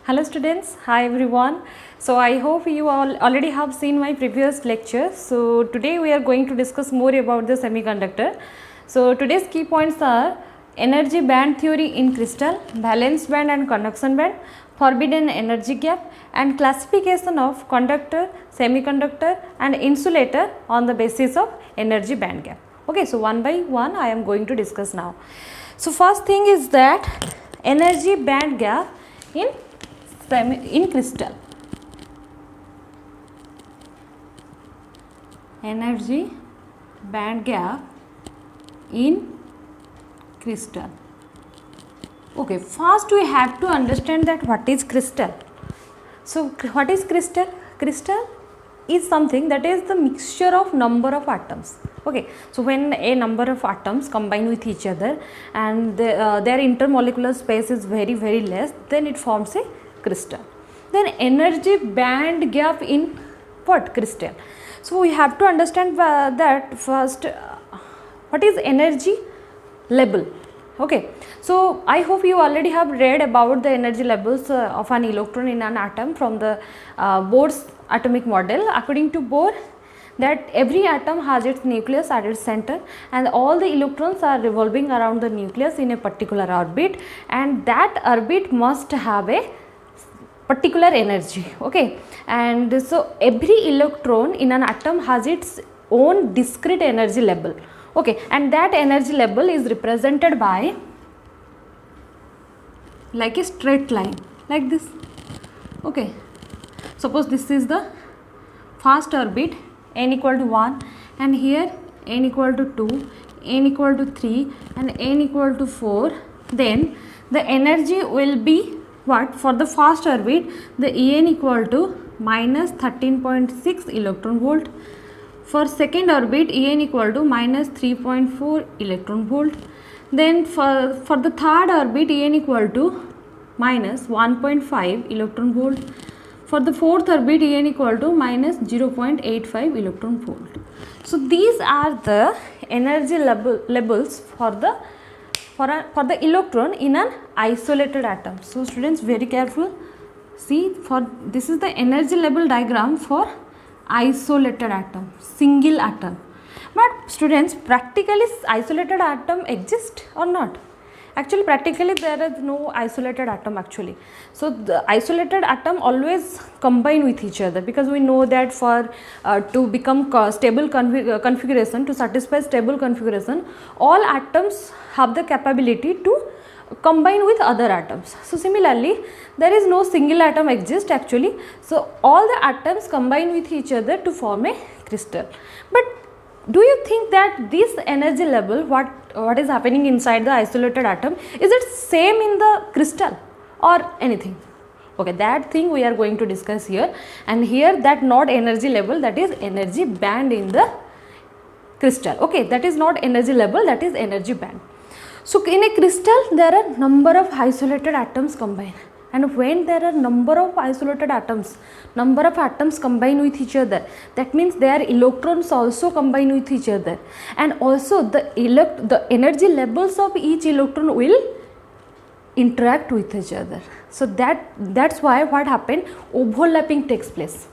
Hello students, hi everyone. So I hope you all already have seen my previous lecture. So today we are going to discuss more about the semiconductor. So today's key points are energy band theory in crystal, valence band and conduction band, forbidden energy gap and classification of conductor, semiconductor and insulator on the basis of energy band gap. Okay, so one by one I am going to discuss now. So first thing is that energy band gap in crystal. Energy band gap in crystal. Okay, first we have to understand that what is crystal. So what is crystal? Crystal is something that is the mixture of number of atoms. Okay, so when a number of atoms combine with each other and their intermolecular space is very less, then it forms a crystal. Then energy band gap in what? Crystal. So we have to understand that first what is energy level. Okay, so I hope you already have read about the energy levels of an electron in an atom from the Bohr's atomic model. According to Bohr, that every atom has its nucleus at its center and all the electrons are revolving around the nucleus in a particular orbit, and that orbit must have a particular energy. Okay, and so every electron in an atom has its own discrete energy level. Okay, and that energy level is represented by like a straight line like this. Okay, suppose this is the first orbit, n equal to 1, and here n equal to 2, n equal to 3 and n equal to 4. Then the energy will be what? For the first orbit, the En equal to minus 13.6 electron volt. For second orbit, En equal to minus 3.4 electron volt. Then for the third orbit, En equal to minus 1.5 electron volt. For the fourth orbit, En equal to minus 0.85 electron volt. So these are the energy levels for the electron in an isolated atom. So students, very careful. See, for this is the energy level diagram for isolated atom, single atom. But students, practically isolated atom exist or not? Actually, practically there is no isolated atom actually. So the isolated atom always combine with each other, because we know that for to become stable configuration, to satisfy stable configuration, all atoms have the capability to combine with other atoms. So similarly, there is no single atom exist actually. So all the atoms combine with each other to form a crystal. But do you think that this energy level, what is happening inside the isolated atom, is it same in the crystal or anything? Okay, that thing we are going to discuss here. And here, that not energy level, that is energy band in the crystal. Okay, that is not energy level, that is energy band. So in a crystal, there are number of isolated atoms combined, and when there are number of isolated atoms, number of atoms combine with each other, that means their electrons also combine with each other, and also the energy levels of each electron will interact with each other. So that's why what happened, overlapping takes place.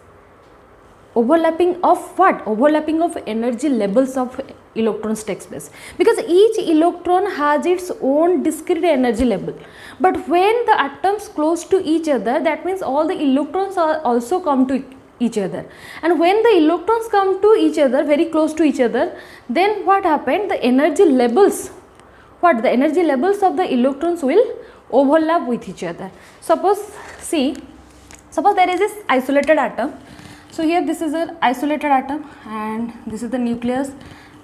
Overlapping of what? Overlapping of energy levels of electrons takes place, because each electron has its own discrete energy level. But when the atoms close to each other, that means all the electrons are also come to each other, and when the electrons come to each other, very close to each other, then what happened, the energy levels, the energy levels of the electrons will overlap with each other. Suppose there is this isolated atom. So here this is an isolated atom, and this is the nucleus,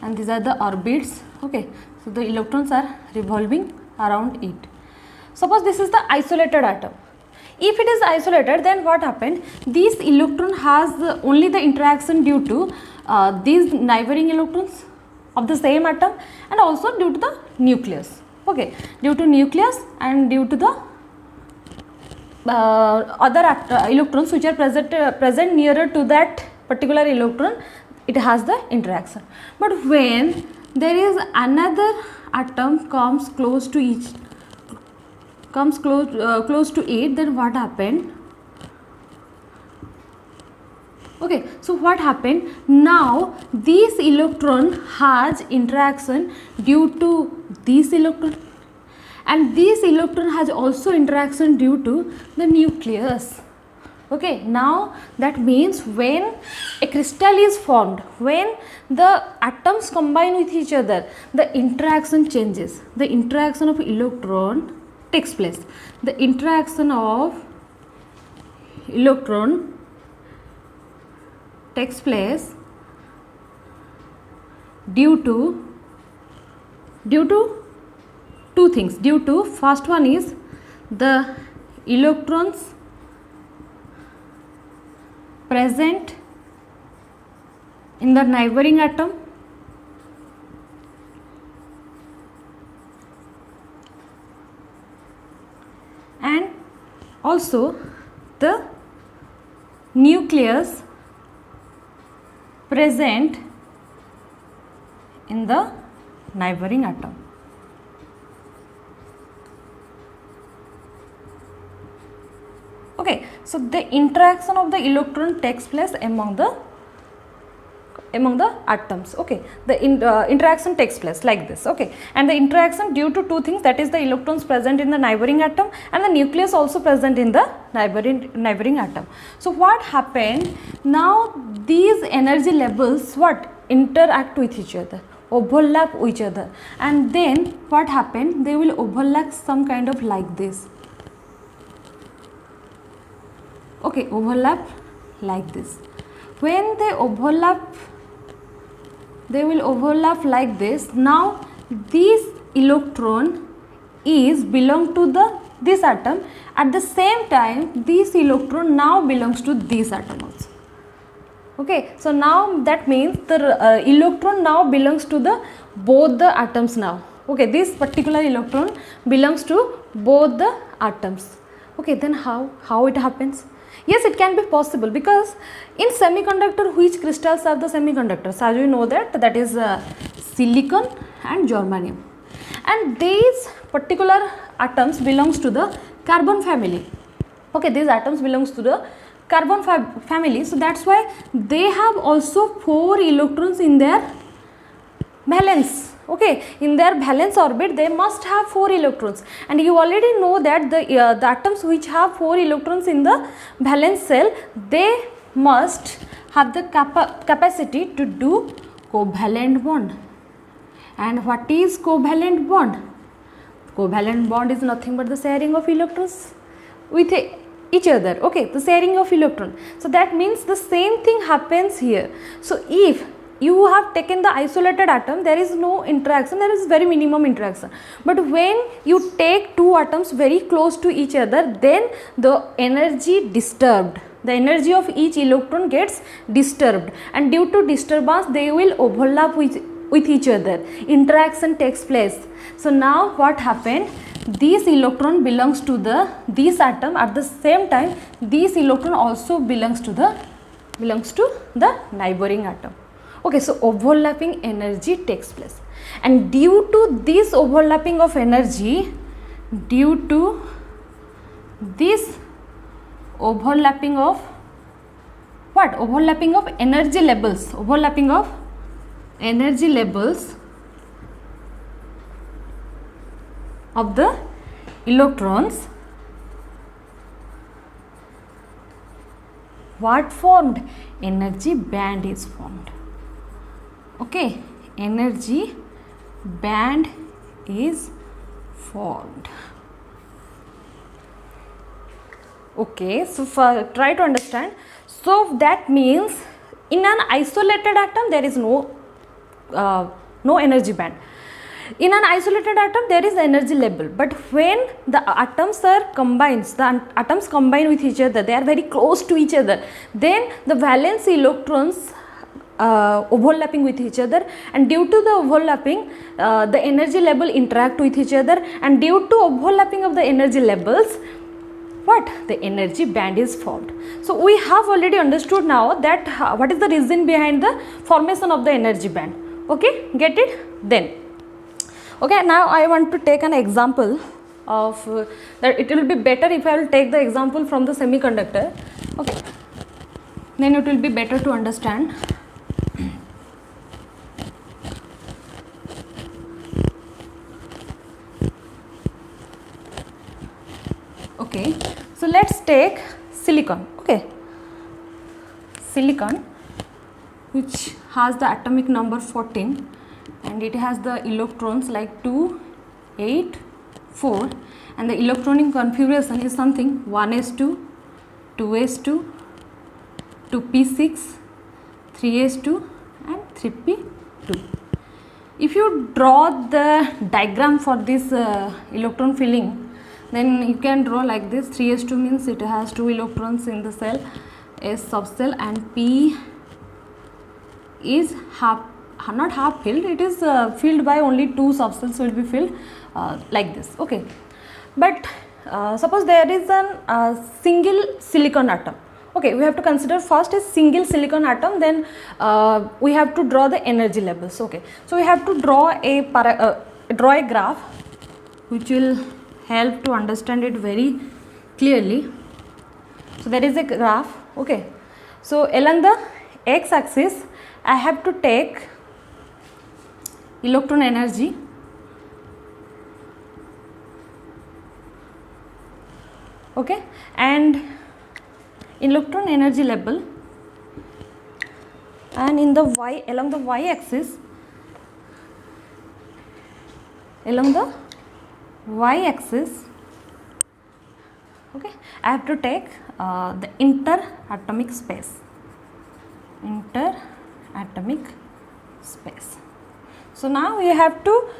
and these are the orbits. Okay, so the electrons are revolving around it. Suppose this is the isolated atom. If it is isolated, then what happened, this electron has only the interaction due to these neighboring electrons of the same atom, and also due to the nucleus. Okay, due to nucleus and due to the other electrons which are present nearer to that particular electron, it has the interaction. But when there is another atom comes close to comes close to it, then what happened? Okay, so what happened? Now this electron has interaction due to this electron, and this electron has also interaction due to the nucleus. Okay, now that means when a crystal is formed, when the atoms combine with each other, the interaction changes. The interaction of electron takes place. The interaction of electron takes place due to two things. Due to, first one is the electrons present in the neighboring atom, and also the nucleus present in the neighboring atom. Okay, so the interaction of the electron takes place among the atoms. Okay, the interaction takes place like this. Okay, and the interaction due to two things, that is the electrons present in the neighboring atom and the nucleus also present in the neighboring atom. So what happened? Now these energy levels interact with each other, overlap each other, and then what happened? They will overlap some kind of like this. Okay, overlap like this. When they overlap, they will overlap like this. Now this electron is belong to this atom. At the same time, this electron now belongs to this atom also. Okay, so now that means the electron now belongs to both the atoms now. Okay, this particular electron belongs to both the atoms. Okay, then how it happens? Yes, it can be possible, because in semiconductor, which crystals are the semiconductors? As you know that is silicon and germanium, and these particular atoms belongs to the carbon family. Okay, these atoms belongs to the carbon family, so that's why they have also 4 electrons in their valence. Okay, in their valence orbit they must have 4 electrons, and you already know that the atoms which have 4 electrons in the valence shell, they must have the capacity to do covalent bond. And what is covalent bond? Covalent bond is nothing but the sharing of electrons with each other. Okay, the sharing of electron. So that means the same thing happens here. So if you have taken the isolated atom, there is no interaction, there is very minimum interaction. But when you take 2 atoms very close to each other, then the energy disturbed. The energy of each electron gets disturbed, and due to disturbance they will overlap with each other. Interaction takes place. So now what happened? This electron belongs to this atom. At the same time, this electron also belongs to the neighboring atom. Okay, so overlapping energy takes place, and due to this overlapping of energy, due to this overlapping of what? Overlapping of energy levels, overlapping of energy levels of the electrons, what formed? Energy band is formed. Okay, energy band is formed. Okay, so try to understand. So that means in an isolated atom there is no energy band. In an isolated atom there is energy level, but when the atoms are combined, the atoms combine with each other, they are very close to each other, then the valence electrons overlapping with each other, and due to the overlapping the energy level interact with each other, and due to overlapping of the energy levels, what? The energy band is formed. So we have already understood now that what is the reason behind the formation of the energy band. Okay, get it? Then okay, now I want to take an example. of that it will be better if I will take the example from the semiconductor. Okay, then it will be better to understand. Okay, so let's take silicon. Okay, silicon, which has the atomic number 14 and it has the electrons like 2, 8, 4, and the electronic configuration is something 1s2, 2s2, 2p6, 3s2 and 3p2. If you draw the diagram for this electron filling, then you can draw like this. 3s2 means it has 2 electrons in the cell, S subcell, and P is not half filled, it is filled by only 2 subcells will be filled like this. Okay, but suppose there is a single silicon atom. Okay, we have to consider first a single silicon atom, then we have to draw the energy levels. Okay, so we have to draw a graph which will help to understand it very clearly. So there is a graph. Okay, so along the x axis I have to take electron energy, okay, and electron energy level, and in the y, along the y axis, okay, I have to take the interatomic space. So now we have to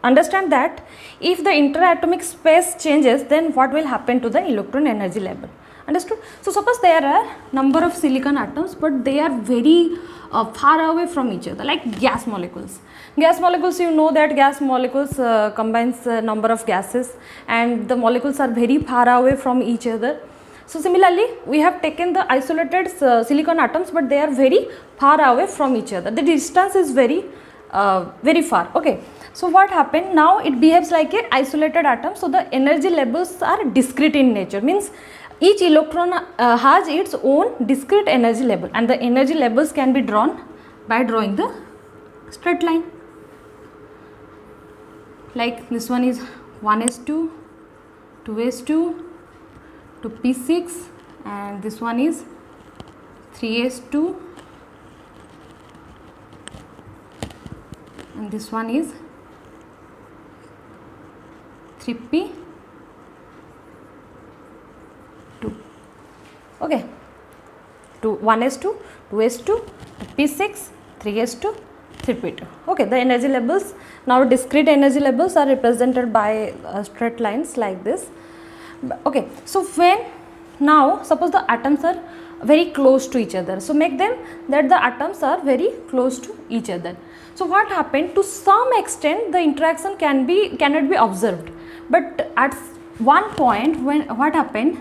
understand that if the interatomic space changes, then what will happen to the electron energy level. Understood? So suppose there are number of silicon atoms, but they are very far away from each other, like gas molecules. Gas molecules, you know that gas molecules combines number of gases, and the molecules are very far away from each other. So similarly, we have taken the isolated silicon atoms, but they are very far away from each other. The distance is very far. Okay, so what happened now? It behaves like a isolated atom. So the energy levels are discrete in nature. Means each electron has its own discrete energy level, and the energy levels can be drawn by drawing the straight line. Like this one is 1s2, 2s2, 2p6, and this one is 3s2, and this one is 3p2. Okay, 1s2, 2s2, p6, 3s2, 3p2. Okay, the energy levels, now discrete energy levels are represented by straight lines like this. Okay, so when now suppose the atoms are very close to each other, so make them that the atoms are very close to each other. So what happened, to some extent the interaction cannot be observed, but at one point when what happened,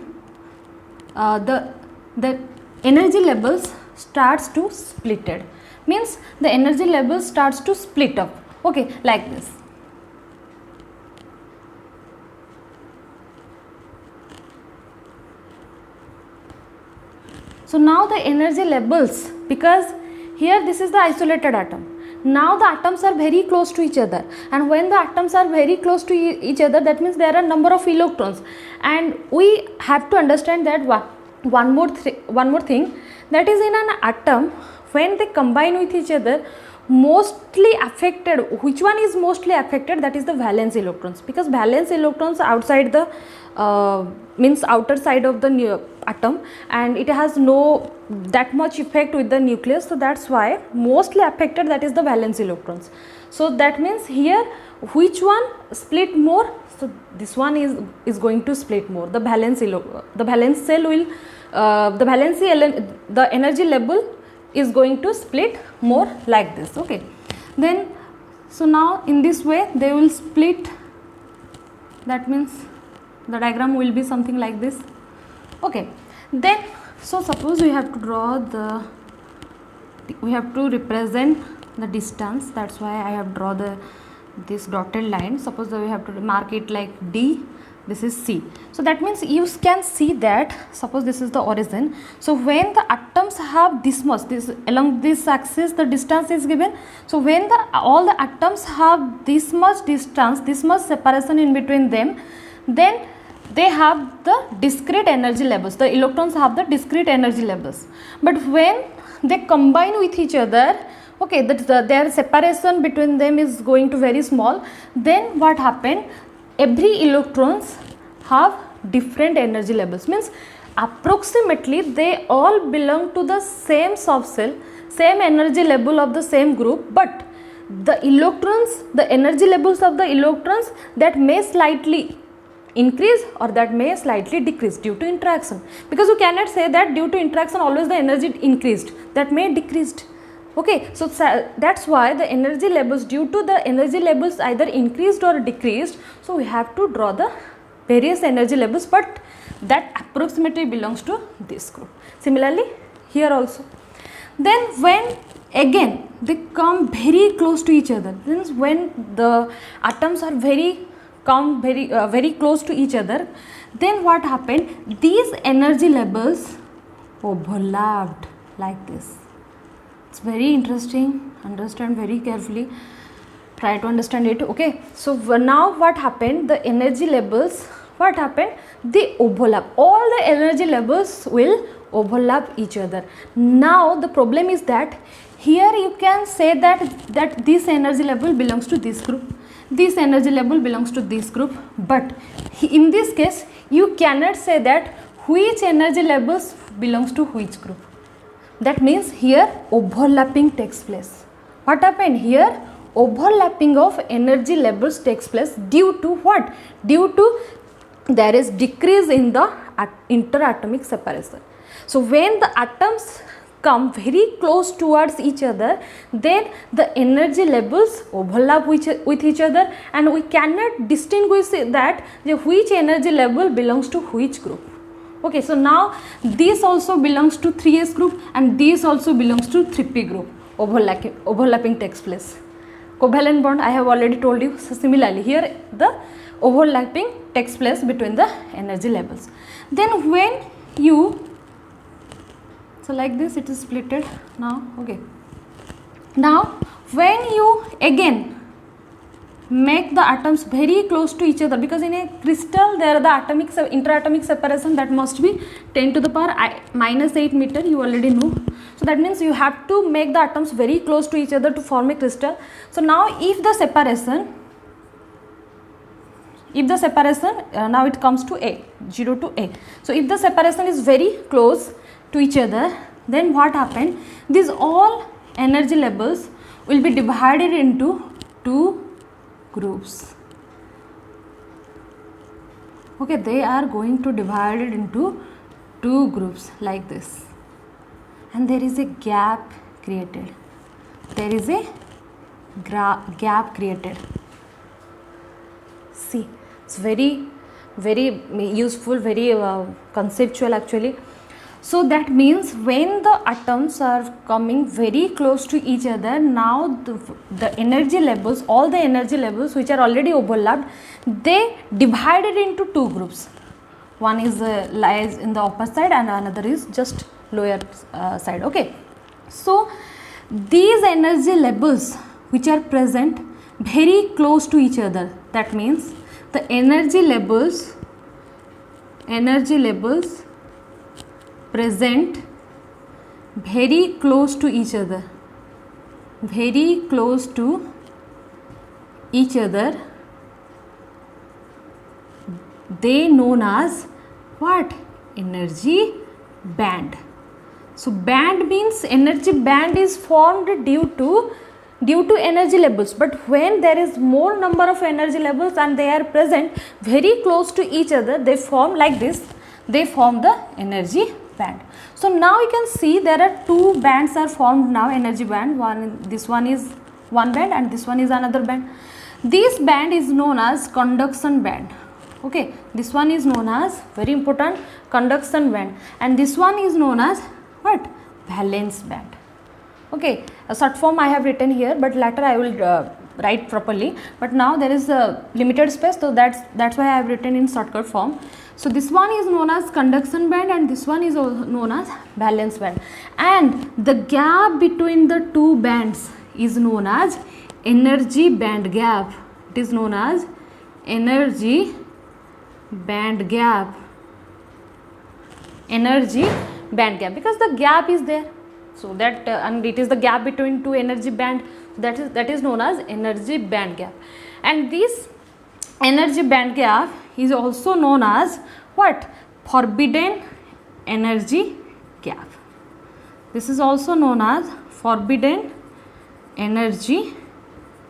the energy levels starts to splitted, means the energy level starts to split up. Okay, like this. So now the energy levels, because here this is the isolated atom, now the atoms are very close to each other, and when the atoms are very close to each other, that means there are number of electrons, and we have to understand that one more thing, that is in an atom when they combine with each other, mostly affected, which one is mostly affected, that is the valence electrons, because valence electrons outside the means outer side of the atom, and it has no that much effect with the nucleus, so that's why mostly affected, that is the valence electrons. So that means here which one split more, so this one is going to split more, the valence cell will the energy level is going to split more like this. Okay, then so now in this way they will split, that means the diagram will be something like this. Okay, then so suppose we have to draw we have to represent the distance, that's why I have draw the this dotted line, suppose that we have to mark it like D, this is C. So that means you can see that, suppose this is the origin. So when the atoms have this much, this along this axis the distance is given. So when all the atoms have this much distance, this much separation in between them, then they have the discrete energy levels. The electrons have the discrete energy levels. But when they combine with each other, okay, their separation between them is going to very small. Then what happened? Every electrons have different energy levels, means approximately they all belong to the same subcell, same energy level of the same group, but the electrons, the energy levels of the electrons, that may slightly increase or that may slightly decrease due to interaction, because you cannot say that due to interaction always the energy increased, that may decreased. Okay, so that's why the energy levels, due to the energy levels either increased or decreased, so we have to draw the various energy levels, but that approximately belongs to this group. Similarly here also. Then when again they come very close to each other, means when the atoms are very close to each other, then what happened? These energy levels overlapped like this. It's very interesting, understand very carefully, try to understand it. Okay, so now what happened? The energy levels, what happened? They overlap, all the energy levels will overlap each other. Now the problem is that here you can say that this energy level belongs to this group, this energy level belongs to this group, but in this case you cannot say that which energy levels belongs to which group. That means here overlapping takes place. What happened here? Overlapping of energy levels takes place due to what? Due to there is decrease in the interatomic separation. So when the atoms come very close towards each other, then the energy levels overlap with each other, and we cannot distinguish that which energy level belongs to which group. Okay, so now this also belongs to 3s group and this also belongs to 3p group. Overlapping takes place. Covalent bond I have already told you. So similarly here the overlapping takes place between the energy levels. Then when you, so like this it is splitted now. Okay, now when you again make the atoms very close to each other, because in a crystal there the interatomic separation that must be 10 to the power minus 8 meter, you already know. So that means you have to make the atoms very close to each other to form a crystal. So now if the separation now it comes to A, 0 to A. So if the separation is very close to each other, then what happened? These all energy levels will be divided into two groups. Okay, they are going to divide it into two groups like this, and there is a gap created. There is a gap created. See, it's very useful, very conceptual actually. So that means when the atoms are coming very close to each other, now the energy levels, all the energy levels which are already overlapped, they divided into two groups. One is lies in the upper side and another is just lower side. Okay, so these energy levels which are present very close to each other, that means the energy levels present very close to each other, they known as what? Energy band. So band means energy band is formed due to energy levels, but when there is more number of energy levels and they are present very close to each other, they form like this, they form the energy band. So now you can see there are two bands are formed now, energy band. This one is one band and this one is another band. This band is known as conduction band. Okay, this one is known as, very important, conduction band, and this one is known as what? Valence band. Okay, a short form I have written here, but later I will write properly, but now there is a limited space, so that's why I have written in shortcut form. So this one is known as conduction band and this one is known as valence band, and the gap between the two bands is known as energy band gap. It is known as energy band gap. Energy band gap, because the gap is there, so that and it is the gap between two energy band, that is known as energy band gap. And this energy band gap is also known as what? Forbidden energy gap. This is also known as forbidden energy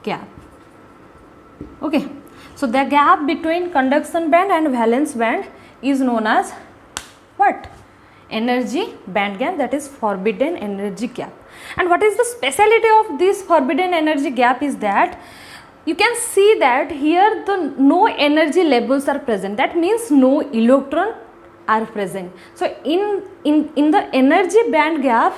gap. Okay, so the gap between conduction band and valence band is known as what? Energy band gap, that is forbidden energy gap. And what is the speciality of this forbidden energy gap is that you can see that here the no energy levels are present, that means no electron are present. So in the energy band gap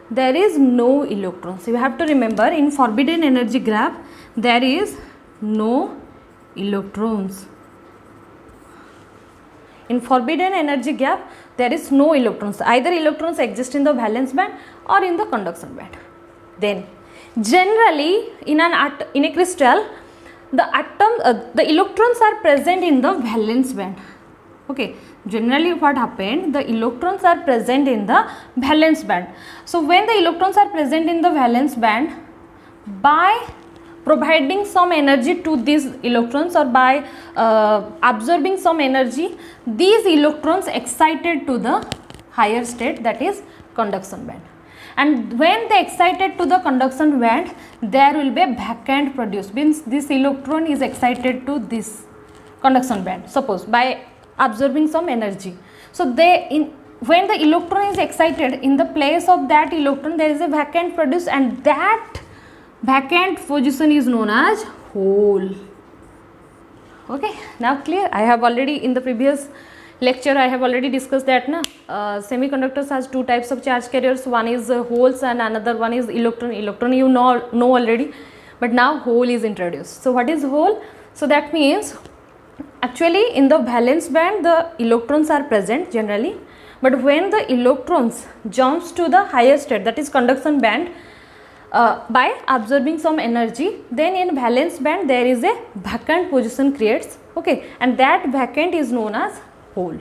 there is no electrons. So you have to remember, in forbidden energy gap there is no electrons. In forbidden energy gap there is no electrons, either electrons exist in the valence band or in the conduction band. Then generally in a crystal the electrons are present in the valence band. Okay, generally what happened, the electrons are present in the valence band. So when the electrons are present in the valence band, by providing some energy to these electrons or by absorbing some energy, these electrons excited to the higher state, that is conduction band. And when they excited to the conduction band, there will be a vacant produced, means this electron is excited to this conduction band, suppose by absorbing some energy. So when the electron is excited, in the place of that electron there is a vacant produced, and that vacant position is known as hole. Okay, now clear? I have already in the previous lecture I have already discussed that semiconductors has two types of charge carriers, one is holes and another one is electron. Electron you know already, but now hole is introduced. So what is hole? So that means actually in the valence band the electrons are present generally, but when the electrons jumps to the higher state, that is conduction band, by absorbing some energy, then in valence band there is a vacant position creates. Okay, and that vacant is known as hole.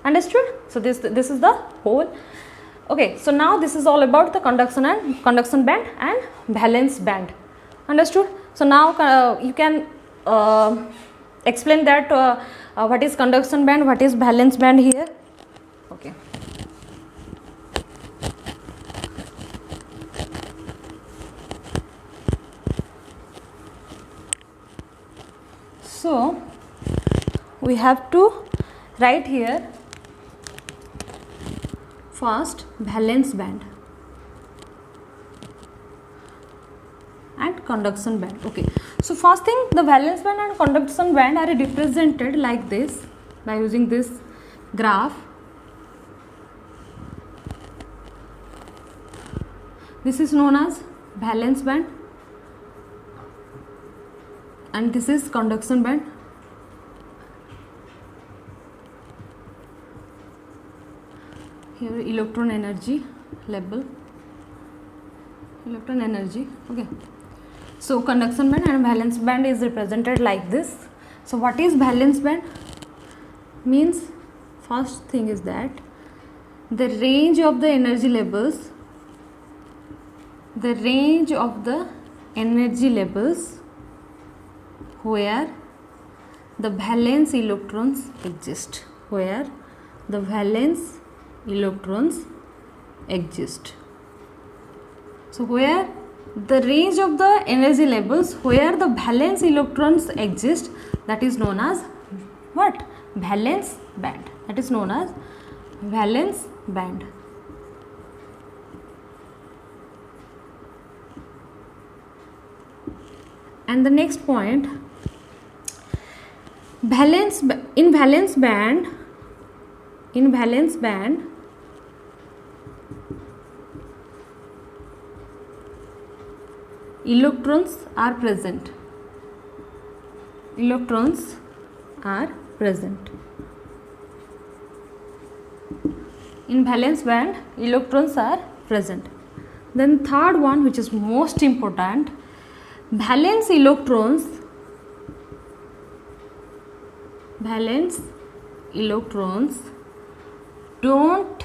Understood? So this is the hole. Okay, so now this is all about the conduction band and valence band. Understood? So now you can explain that what is conduction band, what is valence band here. Okay. So we have to write here first valence band and conduction band. Okay, so first thing, the valence band and conduction band are represented like this by using this graph. This is known as valence band and this is conduction band. Here electron energy level, electron energy. Okay, so conduction band and valence band is represented like this. So what is valence band? Means first thing is that the range of the energy levels, the range of the energy levels where the valence electrons exist, where the valence electrons exist. So where the range of the energy levels where the valence electrons exist, that is known as what? Valence band. That is known as valence band. And the next point, in valence band electrons are present. Electrons are present. In valence band, electrons are present. Then third one, which is most important, valence electrons don't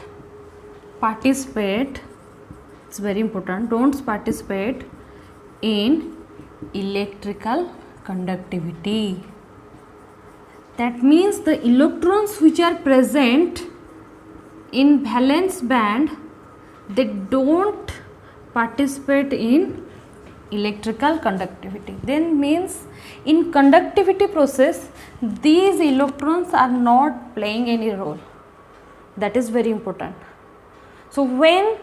participate, it's very important, don't participate in electrical conductivity. That means the electrons which are present in valence band, they don't participate in electrical conductivity. Then means in conductivity process, these electrons are not playing any role. That is very important. So when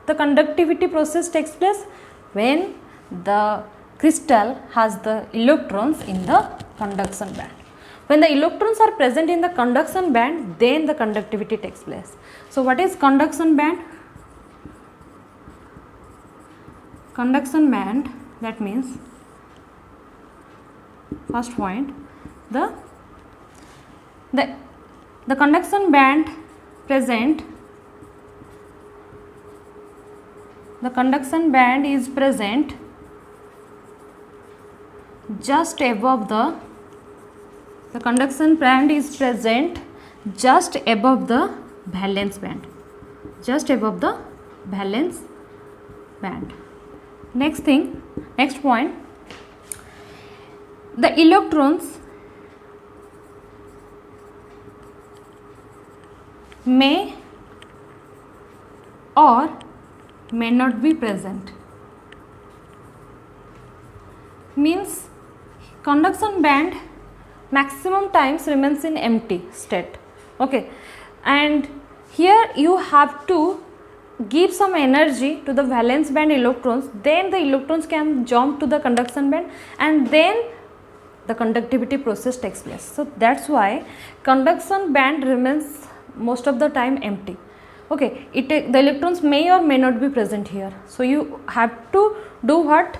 the conductivity process takes place, when the crystal has the electrons in the conduction band. When the electrons are present in the conduction band, then the conductivity takes place. So what is conduction band? Conduction band, that means, first point, the conduction band present, the conduction band is present just above the conduction band is present just above the valence band, just above the valence band. Next thing, next point, the electrons may or may not be present. Means conduction band maximum times remains in empty state. Okay, and here you have to give some energy to the valence band electrons, then the electrons can jump to the conduction band and then the conductivity process takes place. So that's why conduction band remains most of the time empty. Okay, the electrons may or may not be present here. So you have to do what?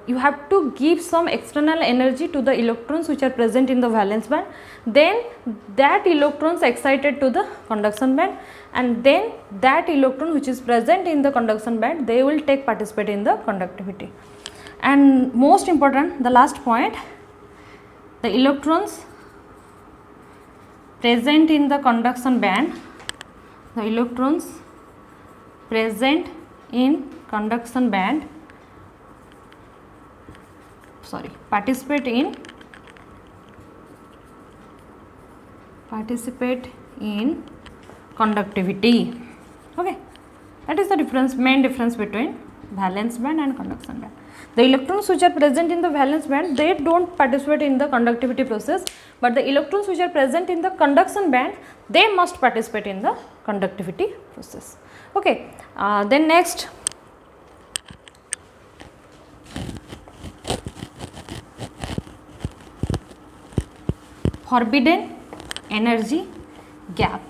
You have to give some external energy to the electrons which are present in the valence band, then that electrons excited to the conduction band, and then that electron which is present in the conduction band, they will take participate in the conductivity. And most important, the last point, the electrons present in the conduction band, the electrons present in conduction band, participate in conductivity. Okay, that is the difference, main difference between valence band and conduction band. The electrons which are present in the valence band, they don't participate in the conductivity process, but the electrons which are present in the conduction band, they must participate in the conductivity process. Okay, then next, forbidden energy gap.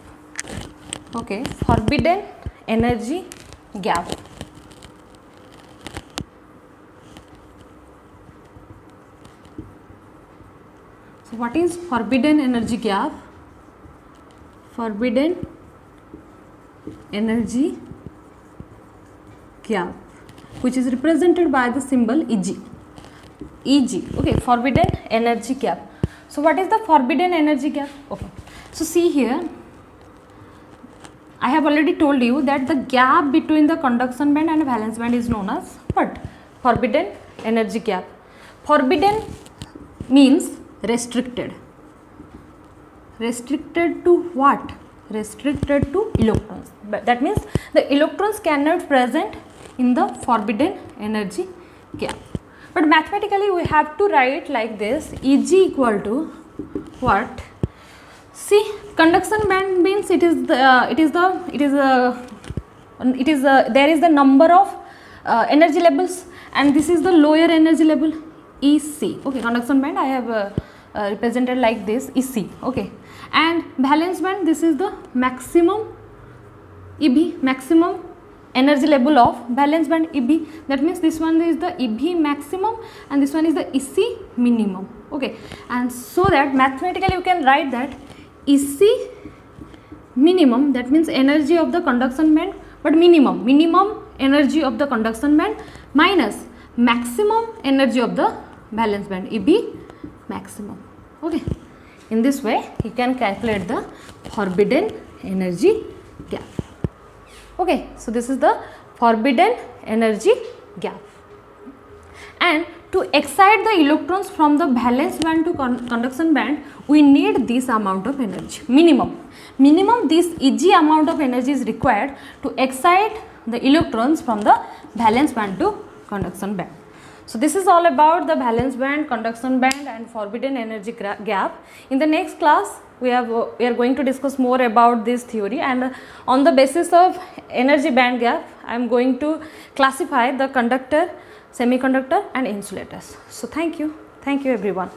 Okay, forbidden energy gap. So what is forbidden energy gap? Forbidden energy gap, which is represented by the symbol Eg. Eg. Okay, forbidden energy gap. So what is the forbidden energy gap? Okay, so see here, I have already told you that the gap between the conduction band and valence band is known as what? Forbidden energy gap. Forbidden means restricted. Restricted to what? Restricted to electrons. But that means the electrons cannot present in the forbidden energy gap. But mathematically we have to write like this: Eg equal to what? See, conduction band means there is the number of energy levels, and this is the lower energy level, EC. Okay, conduction band I have represented like this, EC. Okay, and valence band, this is the maximum EB, maximum energy level of valence band EB. That means this one is the EB maximum and this one is the EC minimum. Okay, and so that mathematically you can write that EC minimum, that means energy of the conduction band, but minimum energy of the conduction band minus maximum energy of the valence band EB maximum. Okay, in this way you can calculate the forbidden energy gap. Okay, so this is the forbidden energy gap. And to excite the electrons from the valence band to conduction band, we need this amount of energy, minimum this Eg amount of energy is required to excite the electrons from the valence band to conduction band. So this is all about the valence band, conduction band and forbidden energy gap. In the next class we are going to discuss more about this theory, and on the basis of energy band gap I am going to classify the conductor, semiconductor and insulators. So thank you everyone.